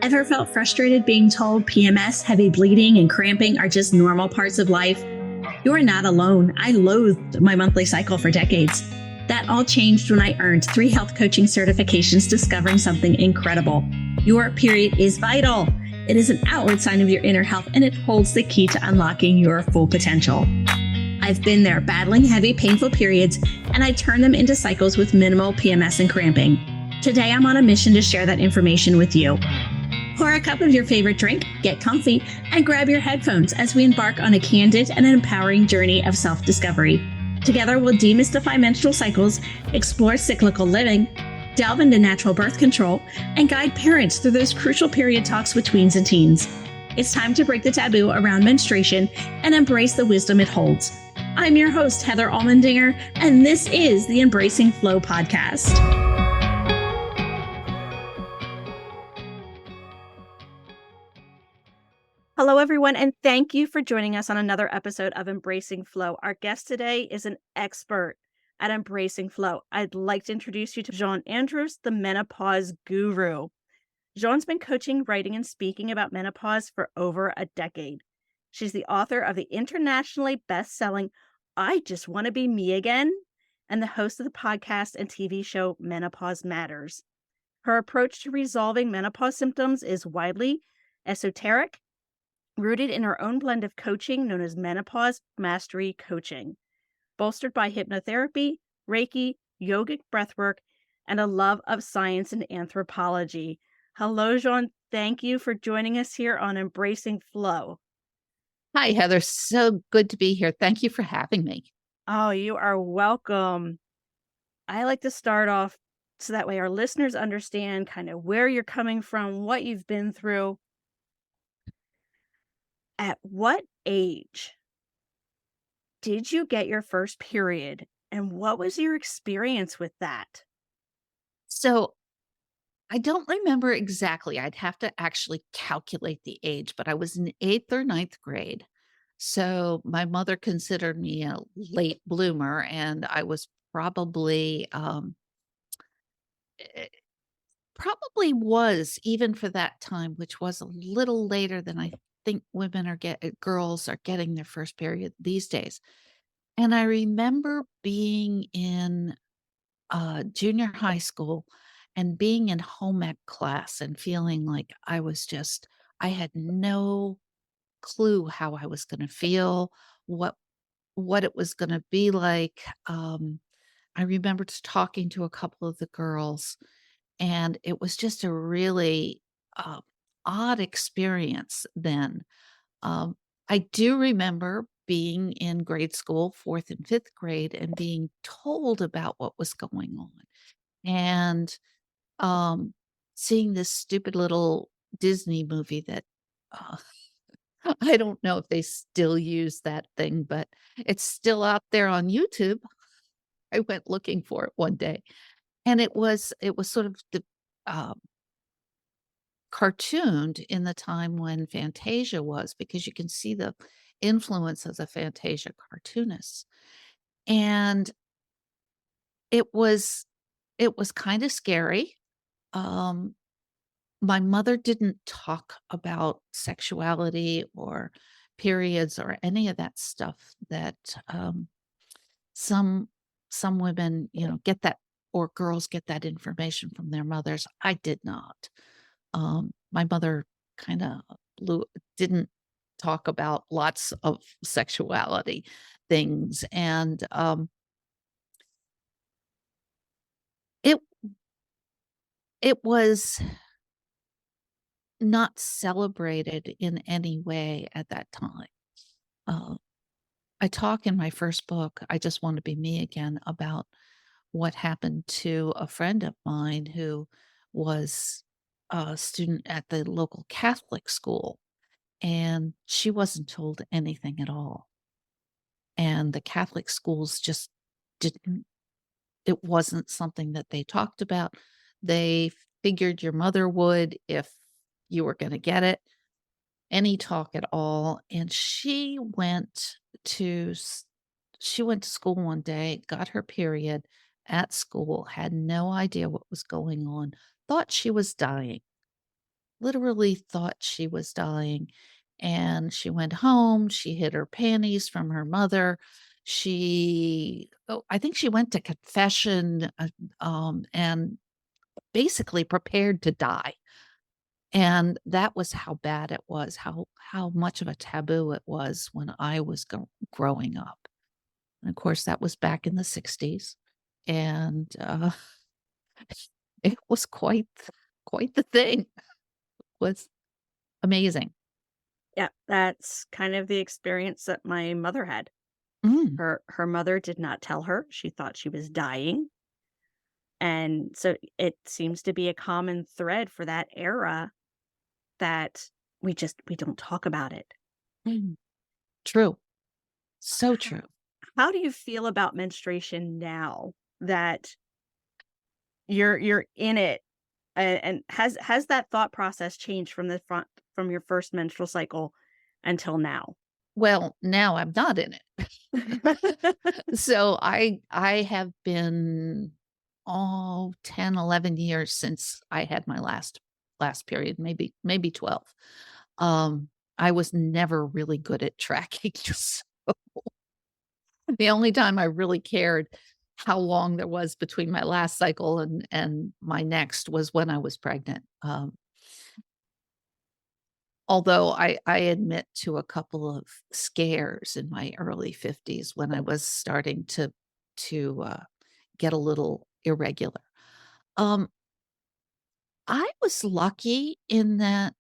Ever felt frustrated being told PMS, heavy bleeding, and cramping are just normal parts of life? You are not alone. I loathed my monthly cycle for decades. That all changed when I earned 3 health coaching certifications, discovering something incredible. Your period is vital. It is an outward sign of your inner health, and it holds the key to unlocking your full potential. I've been there battling heavy, painful periods, and I turn them into cycles with minimal PMS and cramping. Today, I'm on a mission to share that information with you. Pour a cup of your favorite drink, get comfy, and grab your headphones as we embark on a candid and empowering journey of self-discovery. Together, we'll demystify menstrual cycles, explore cyclical living, delve into natural birth control, and guide parents through those crucial period talks with tweens and teens. It's time to break the taboo around menstruation and embrace the wisdom it holds. I'm your host, Heather Allmendinger, and this is the Embracing Flow podcast. Hello, everyone, and thank you for joining us on another episode of Embracing Flow. Our guest today is an expert at Embracing Flow. I'd like to introduce you to Jeanne Andrus, the Menopause Guru. Jeanne's been coaching, writing, and speaking about menopause for over a decade. She's the author of the internationally best-selling I Just Want to Be Me Again and the host of the podcast and TV show Menopause Matters. Her approach to resolving menopause symptoms is widely esoteric, rooted in her own blend of coaching known as Menopause Mastery Coaching, bolstered by hypnotherapy, Reiki, yogic breathwork, and a love of science and anthropology. Hello, Jeanne. Thank you for joining us here on Embracing Flow. Hi, Heather. So good to be here. Thank you for having me. Oh, you are welcome. I like to start off so that way our listeners understand kind of where you're coming from, what you've been through. At what age did you get your first period, and what was your experience with that? So I don't remember exactly. I'd have to actually calculate the age, but I was in 8th or ninth grade. So my mother considered me a late bloomer, and I was eh, probably was even for that time, which was a little later than I think girls are getting their first period these days. And I remember being in junior high school and being in home ec class and feeling like I had no clue how I was going to feel, what what it was going to be like. I remember just talking to a couple of the girls, and it was just a really uh, odd experience then. Um, I do remember being in grade school, 4th and 5th grade, and being told about what was going on. And, um, seeing this stupid little Disney movie that, uh, I don't know if they still use that thing, but it's still out there on YouTube. I went looking for it one day, and it was sort of um, cartooned in the time when Fantasia was, because you can see the influence of the Fantasia cartoonists. And it was it was kinda scary. Um My mother didn't talk about sexuality or periods or any of that stuff that, some some women, get that, or girls get that information from their mothers. I did not. My mother kinda blew didn't talk about lots of sexuality things, and, it it was not celebrated in any way at that time. Uh, I talk in my first book, I Just Want to Be Me Again, about what happened to a friend of mine who was a student at the local Catholic school, and she wasn't told anything at all. And the Catholic schools just didn't, it wasn't something that they talked about. They figured your mother would if you were going to get it, any talk at all. And she went to school one day, got her period at school, had no idea what was going on, thought she was dying. literally thought she was dying. And she went home, she hid her panties from her mother. I think she went to confession, and basically prepared to die. And that was how bad it was, how much of a taboo it was when I was growing up. And of course, that was back in the 60s. And it was quite the thing. It was amazing. Yeah, that's kind of the experience that my mother had. Mm, Her mother did not tell her. She thought she was dying. And so it seems to be a common thread for that era that we don't talk about it. mm. True. So H- true. How do you feel about menstruation now that you're in it? And has that thought process changed from your first menstrual cycle until now? Well, now I'm not in it. So I have been, 10, 11 years since I had my last period, maybe 12. Um, I was never really good at tracking. So the only time I really cared how long there was between my last cycle and my next was when I was pregnant. Although I admit to a couple of scares in my early 50s when I was starting to get a little irregular. Um, I was lucky in that,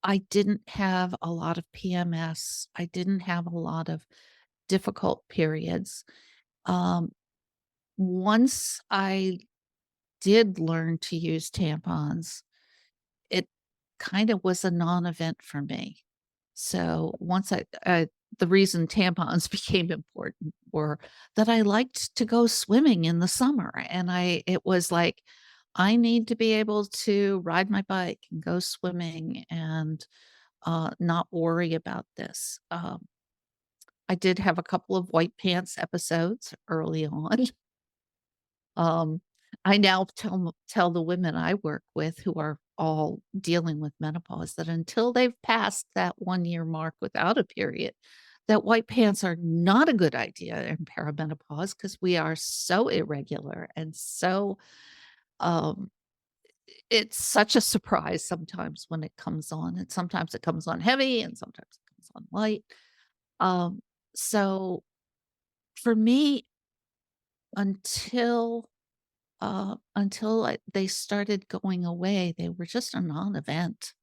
I didn't have a lot of PMS. I didn't have a lot of difficult periods. Um, Once I did learn to use tampons, it kind of was a non-event for me. So once the reason tampons became important were that I liked to go swimming in the summer. And it was like, I need to be able to ride my bike and go swimming and not worry about this. I did have a couple of white pants episodes early on. Um, I now tell the women I work with who are all dealing with menopause that until they've passed that 1-year mark without a period, that white pants are not a good idea in perimenopause because we are so irregular and so, um, it's such a surprise sometimes when it comes on, and sometimes it comes on heavy and sometimes it comes on light. Um, so for me, until they started going away, they were just a non-event.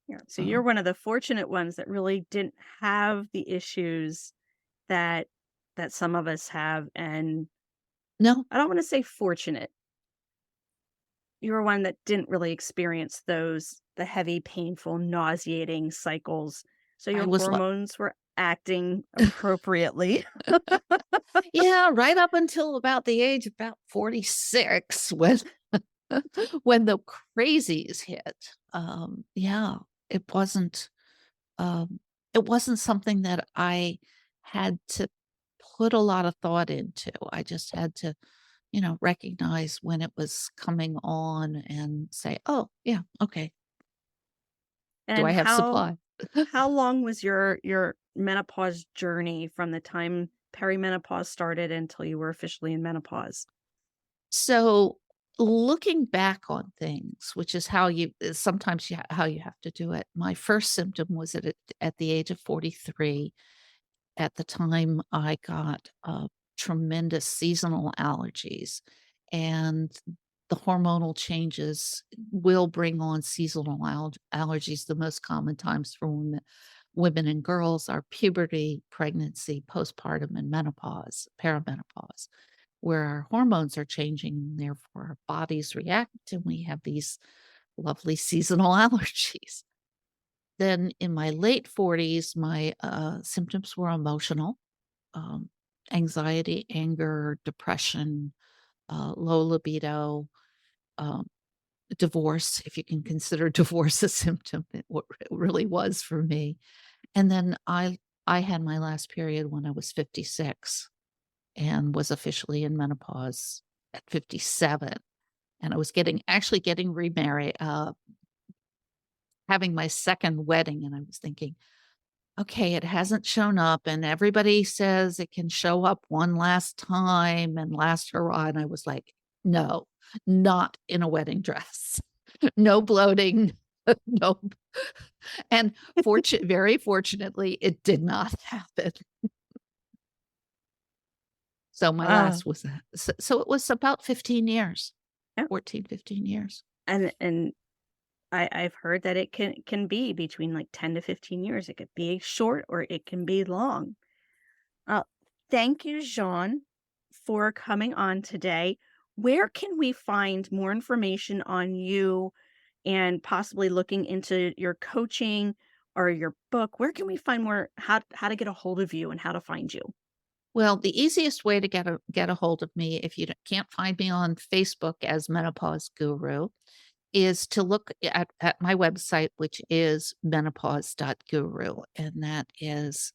Yeah, so you're Um, one of the fortunate ones that really didn't have the issues that some of us have, and no, I don't wanna say fortunate. You were one that didn't really experience the heavy, painful, nauseating cycles, so I your was hormones were acting appropriately. yeah, right up until about the age of about 46 when when the crazies hit. Yeah, it wasn't, it wasn't something that I had to put a lot of thought into. I just had to, recognize when it was coming on and say, "Oh, yeah, okay. Do And I have supply?" how long was your menopause journey from the time perimenopause started until you were officially in menopause? So, looking back on things, which is how sometimes how you have to do it. My first symptom was at the age of 43. At the time, I got tremendous seasonal allergies, and the hormonal changes will bring on seasonal allergies. The most common times for women and girls are puberty, pregnancy, postpartum, and menopause, perimenopause, where our hormones are changing, and therefore our bodies react, and we have these lovely seasonal allergies. Then in my late 40s, my symptoms were emotional, um, anxiety, anger, depression, low libido, um, divorce, if you can consider divorce a symptom, it really was for me. And then I had my last period when I was 56 and was officially in menopause at 57. and I was actually getting remarried, having my second wedding. And I was thinking, okay, it hasn't shown up, and everybody says it can show up one last time and last hurrah. And I was like, no, not in a wedding dress. No bloating. No. And very fortunately, it did not happen. So my last was that. So it was about 15 years, Yeah. 14, 15 years. And I've heard that it can be between like 10 to 15 years. It could be short or it can be long. Thank you, Jeanne, for coming on today. Where can we find more information on you and possibly looking into your coaching or your book? Where can we find more, how to get a hold of you and how to find you? Well, the easiest way to get a hold of me, if you can't find me on Facebook as Menopause Guru, is to look at my website, which is menopause.guru. And that is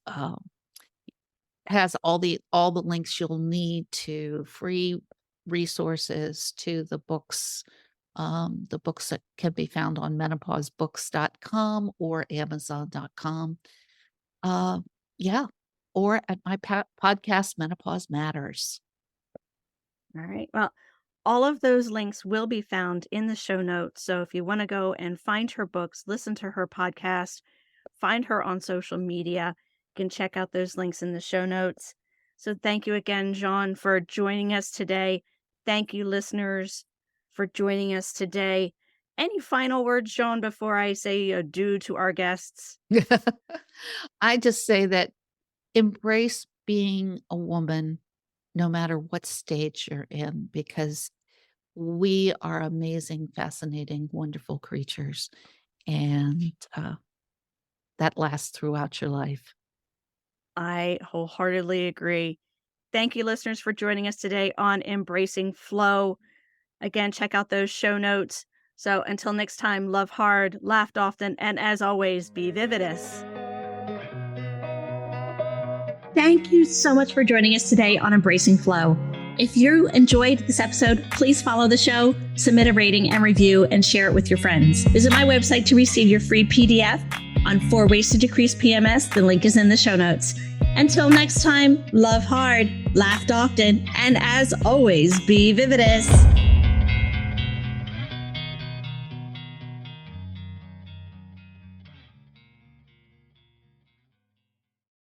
has all the links you'll need to free resources, to the books that can be found on menopausebooks.com or amazon.com. Yeah. Or at my podcast, Menopause Matters. All right. Well, all of those links will be found in the show notes. So if you want to go and find her books, listen to her podcast, find her on social media, you can check out those links in the show notes. So thank you again, Jeanne, for joining us today. Thank you, listeners, for joining us today. Any final words, Jeanne, before I say adieu to our guests? I just say that embrace being a woman, no matter what stage you're in, because we are amazing, fascinating, wonderful creatures. And that lasts throughout your life. I wholeheartedly agree. Thank you, listeners, for joining us today on Embracing Flow. Again, check out those show notes. So until next time, love hard, laugh often, and as always, be vividous. Thank you so much for joining us today on Embracing Flow. If you enjoyed this episode, please follow the show, submit a rating and review, and share it with your friends. Visit my website to receive your free PDF on 4 ways to decrease PMS. The link is in the show notes. Until next time, love hard, laugh often, and as always, be vividous.